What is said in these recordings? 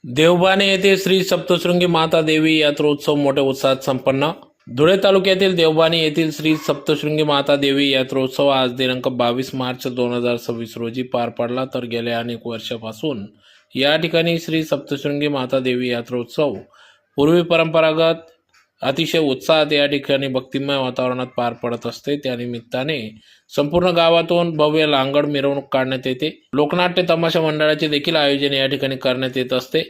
देवबाणे येथे श्री सप्तशृंगी माता देवी यात्रोत्सव मोठ्या उत्साहात संपन्न. धुळे तालुक्यातील देवबाणे येथील श्री सप्तशृंगी माता देवी यात्रोत्सव आज दिनांक 22 मार्च 2026 रोजी पार पडला. तर गेल्या अनेक वर्षापासून या ठिकाणी श्री सप्तशृंगी माता देवी यात्रोत्सव पूर्वी परंपरागत अतिशय उत्साहात या ठिकाणी भक्तिमय वातावरणात पार पडत असते. त्यानिमित्ताने संपूर्ण गावातून भव्य लांगड मिरवणूक काढण्यात येते. लोकनाट्य तमाशा मंडळाचे देखील आयोजन या ठिकाणी करण्यात येत असते.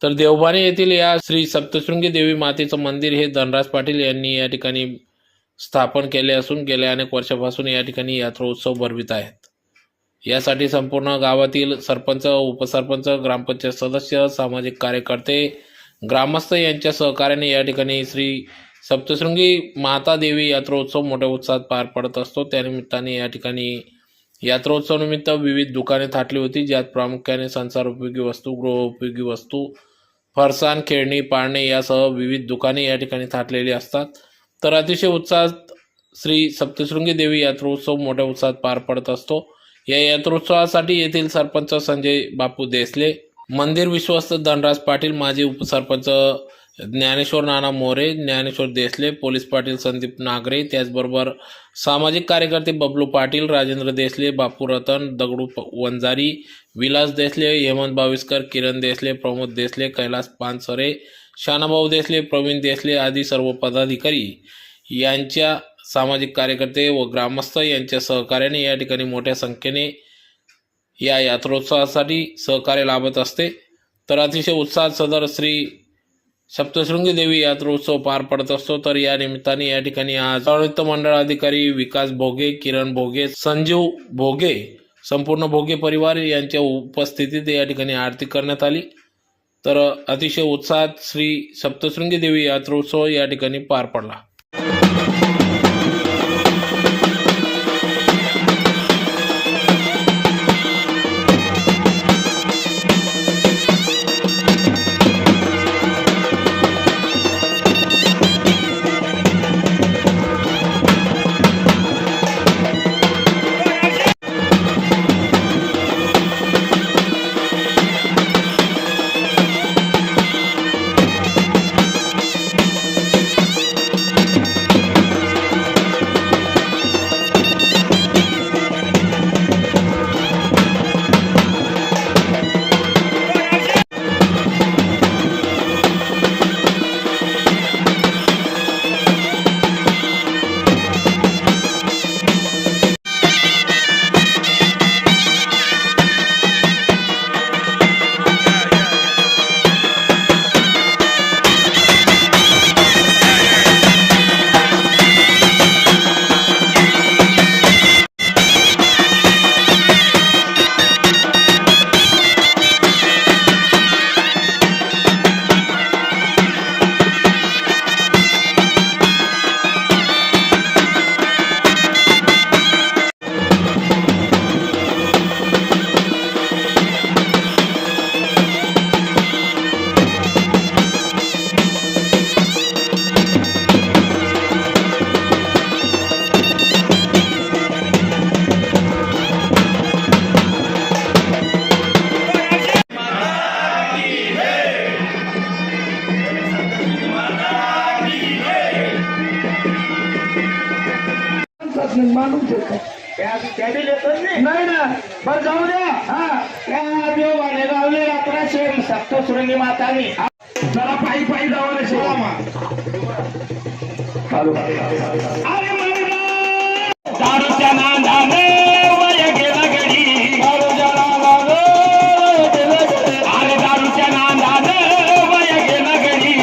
तर देवबाणे येथील या श्री सप्तशृंगी देवी मातेचं मंदिर हे धनराज पाटील यांनी या ठिकाणी स्थापन केले असून गेल्या अनेक वर्षापासून या ठिकाणी यात्रोत्सव भरवित आहेत. यासाठी संपूर्ण गावातील सरपंच, उपसरपंच, ग्रामपंचायत सदस्य, सामाजिक कार्यकर्ते, ग्रामस्थ यांच्या सहकार्याने या ठिकाणी श्री सप्तशृंगी माता देवी यात्रोत्सव मोठ्या उत्साहात पार पडत असतो. त्यानिमित्ताने या ठिकाणी यात्रोत्सवानिमित्त विविध दुकाने थाटली होती, ज्यात प्रामुख्याने संसार उपयोगी वस्तू, गृहोपयोगी वस्तू, फरसाण, खेळणी, पाळणे यासह विविध दुकाने या ठिकाणी थाटलेली असतात. तर अतिशय उत्साहात श्री सप्तशृंगी देवी यात्रोत्सव मोठ्या उत्साहात पार पडत असतो. या यात्रोत्सवासाठी येथील सरपंच संजय बापू देसले, मंदिर विश्वस्त धनराज पाटील, माजी उपसरपंच ज्ञानेश्वर नाना मोरे, ज्ञानेश्वर देसले, पोलीस पाटील संदीप नागरे, त्याचबरोबर सामाजिक कार्यकर्ते बबलू पाटील, राजेंद्र देसले, बापू रतन, दगडू वंजारी, विलास देसले, हेमंत बाविस्कर, किरण देसले, प्रमोद देसले, कैलास पानसरे, शानाभाऊ देसले, प्रवीण देसले आदी सर्व पदाधिकारी यांच्या, सामाजिक कार्यकर्ते व ग्रामस्थ यांच्या सहकार्याने या ठिकाणी मोठ्या संख्येने या यात्रोत्सवासाठी सहकार्य लाभत असते. तर अतिशय उत्साहात सदर श्री सप्तशृंगी देवी यात्रोत्सव पार पडत असतो. तर या निमित्ताने या ठिकाणी आज संयुक्त मंडळ अधिकारी विकास भोगे, किरण भोगे, संजीव भोगे, संपूर्ण भोगे परिवार यांच्या उपस्थितीत या ठिकाणी आरती करण्यात आली. तर अतिशय उत्साहात श्री सप्तशृंगी देवी यात्रोत्सव या ठिकाणी पार पडला. नाही ना, बरं जाऊ द्या. हा त्या देवबाणे गावले यात्रा श्री सप्तशृंगी मातानी जरा पायी पायी जावं शिवा मग दारूच्या नांदाने वय गेला गडी, दारूच्या नांदाने अरे दारूच्या नांदाने वय गेला गडी,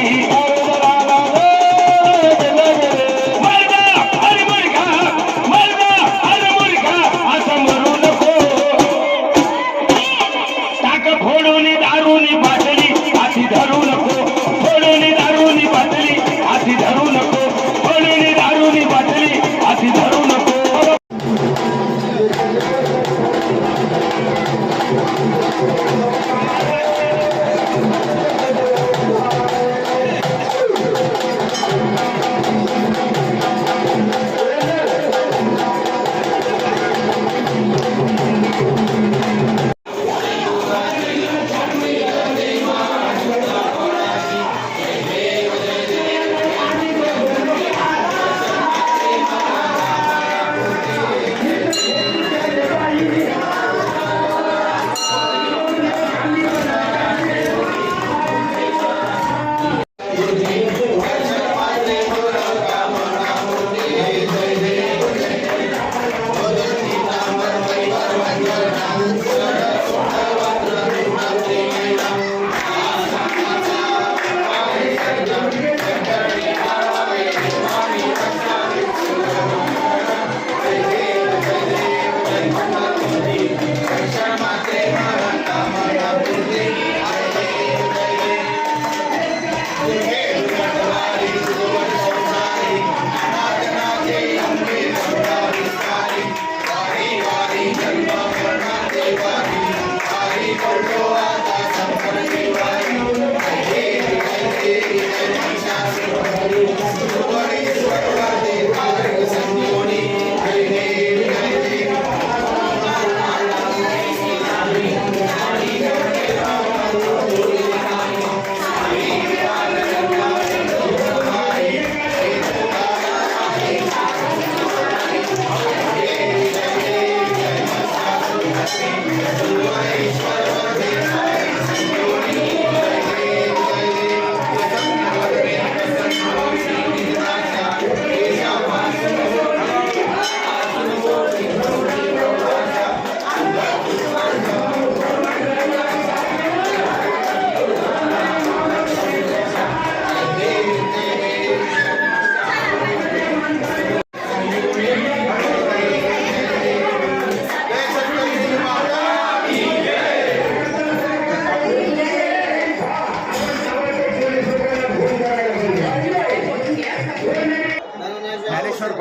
फोडून दारूनी बाटली अशी धरू नको, फोडून दारूनी बाटली अशी धरू नको, फोडून दारूनी बाटली अशी धरू नको.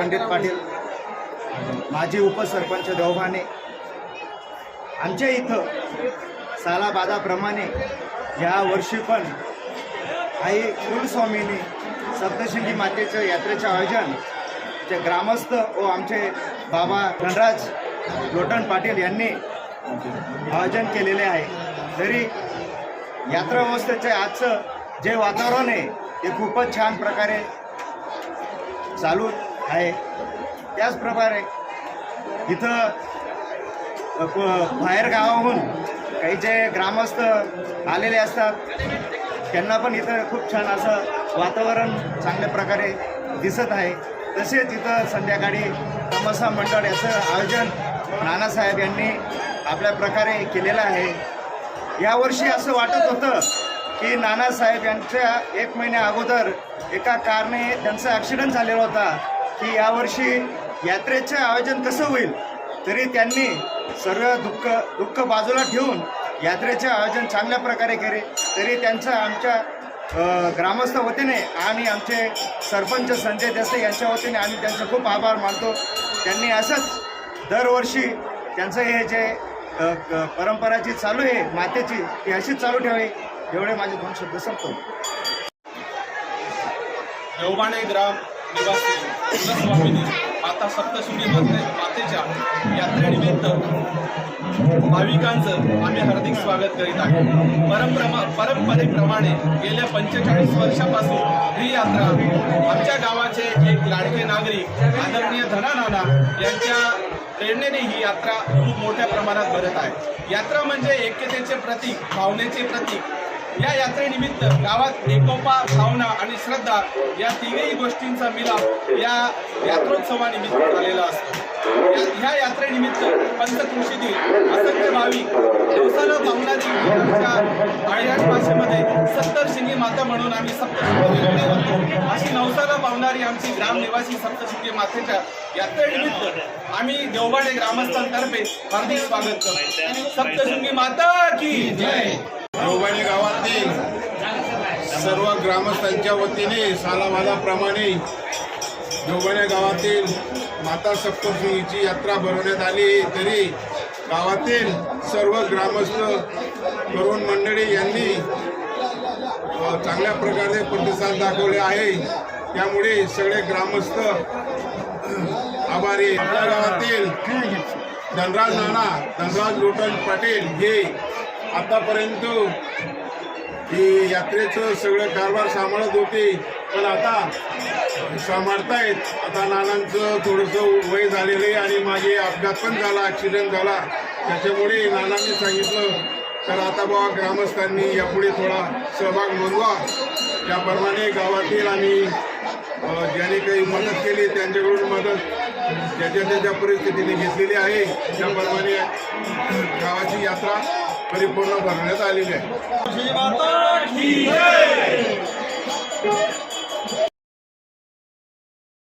पंडित पाटील, माजी उपसरपंच देवभाने, आमच्या इथं सालाबादाप्रमाणे या वर्षी पण आई कुलस्वामिनी सप्तशृंगी मातेचं यात्रेचं आयोजन जे ग्रामस्थ व आमचे बाबा धनराज लोटन पाटील यांनी आयोजन केलेले आहे. तरी यात्रा व्यवस्थेचे आजचं जे वातावरण आहे ते खूपच छान प्रकारे चालू आहे. त्याचप्रकारे इथं बाहेर गावाहून काही जे ग्रामस्थ आलेले असतात त्यांना पण इथं खूप छान असं वातावरण चांगल्या प्रकारे दिसत आहे. तसेच इथं संध्याकाळी तमाशा मंडळ याचं आयोजन नानासाहेब यांनी आपल्या प्रकारे केलेलं आहे. यावर्षी असं वाटत होतं की नानासाहेब यांच्या 1 महिन्या अगोदर एका कारने त्यांचा ॲक्सिडेंट झालेला होता की यावर्षी यात्रेचं आयोजन कसं होईल. तरी त्यांनी सर्व दुःख बाजूला ठेवून यात्रेचे आयोजन चांगल्या प्रकारे केले. तरी त्यांचं आमच्या ग्रामस्थ वतीने आणि आमचे सरपंच संजय देसाई यांच्या वतीने आम्ही त्यांचे खूप आभार मानतो. त्यांनी असंच दरवर्षी त्यांचं हे जे परंपरा जी चालू आहे मातेची ती अशीच चालू ठेवावी. एवढे माझे 2 शब्द संपतो. देवबाणे ग्राम निवासी कुलस्वामिनी माता सप्तशृंगी मातेच्या यात्रेनिमित्त भाविकांचं आम्ही हार्दिक स्वागत करीत आहे. परंपरेप्रमाणे गेल्या 45 वर्षापासून ही यात्रा आमच्या गावाचे एक लाडके नागरिक आदरणीय धना नाना यांच्या प्रेरणेने ही यात्रा खूप मोठ्या प्रमाणात भरत आहे. यात्रा म्हणजे ऐक्यतेचे प्रतीक, भावनेचे प्रतीक. या यात्रेनिमित्त गावात एकोपा, भावना आणि श्रद्धा या तिघही गोष्टींचा मिलाप या यात्रोत्सवानिमित्त झालेला असतो. ह्या यात्रेनिमित्त पंचक्रोशीतील असंख्य भाविक नवसाला पावणारी आमच्या आळ्याट भाषेमध्ये सप्तशृंगी माता म्हणून आम्ही सप्तशृंगी म्हणतो. अशी नवसाला पावणारी आमची ग्रामनिवासी सप्तशृंगी मातेच्या यात्रेनिमित्त आम्ही देवबाणे ग्रामस्थांतर्फे हार्दिक स्वागत करतो. सप्तशृंगी माता की जय. देवबाणे गावातील सर्व ग्रामस्थांच्या वतीने सालाबादाप्रमाणे देवबाणे गावातील माता सप्तशृंगीची यात्रा भरवण्यात आली. तरी गावातील सर्व ग्रामस्थ तरुण मंडळी यांनी चांगल्या प्रकारे प्रतिसाद दाखवले आहे. त्यामुळे सगळे ग्रामस्थ आभारी. आपल्या गावातील धनराज लोटन पाटील हे आतापर्यंत ही यात्रेचं सगळं कारभार सांभाळत होते, पण आता सांभाळतायत. आता नानांचं थोडंसं वय झालेलं आहे आणि मागे अपघात पण झाला, ॲक्सिडेंट झाला. त्याच्यामुळे नानांनी सांगितलं तर आता बाबा ग्रामस्थांनी यापुढे थोडा सहभाग नोंदवा. त्याप्रमाणे गावातील आणि ज्याने काही मदत केली त्यांच्याकडून मदत ज्याच्या परिस्थितीने घेतलेली आहे. त्याप्रमाणे गावाची यात्रा परिपूर्ण भरण्यात आलेली आहे.